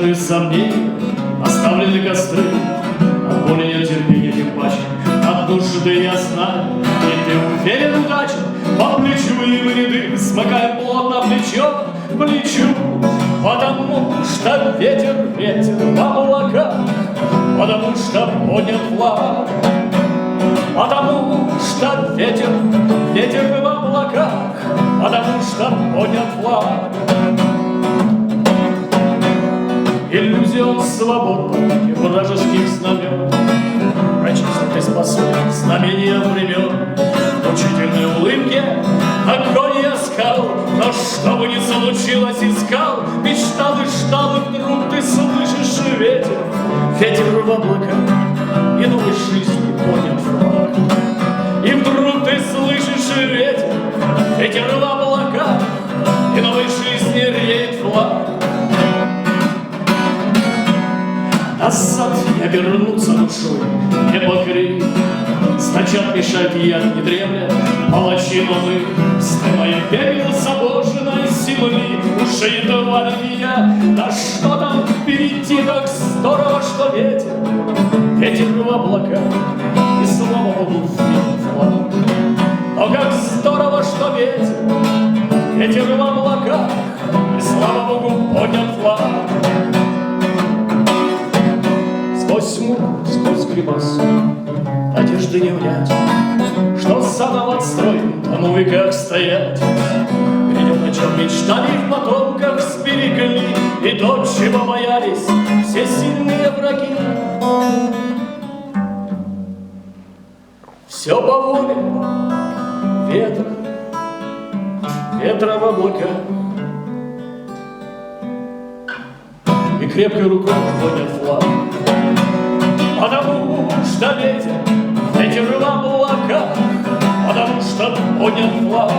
Брошены сомнения, оставлены костры, от боли нет терпения, тем паче от нужды я знаю. И ты уверен, удача по плечу им ряды, смыкая плотно плечо к плечу. Потому что ветер, ветер в облаках, потому что поднят флаг. Потому что ветер, ветер в облаках, потому что поднят флаг. Иллюзион свободных и вражеских знамен, прочистить и спасать знамения времен. В мучительной улыбке огонь я скал, но что бы ни случилось, искал, мечтал и ждал, и вдруг ты слышишь ветер, ветер в облаках, и новой жизни поднят флаг. И вдруг ты слышишь ветер, ветер в облаках, и новой жизни реет флаг. Назад я вернуться душой не покрыть, сначала мешать я не дремля, палачи, но мы снимаем пепел забоженной земли. Уже едва ли меня, да что там впереди, так здорово, что ветер, ветер в облаках, и слава Богу виден флаг. Но как здорово, что ветер, ветер в облаках, и слава Богу поднят флаг. Сквозь муку, сквозь гримасу одежды не унять, что заново отстроим, тому веках стоять. Видим, о чем мечтали в потомках сберегли, и то, чего боялись все сильные враги. Все по воле ветра, ветра в облаках, и крепкой рукой поднят флаг. Потому что ветер, ветер в облаках, потому что поднят флаг.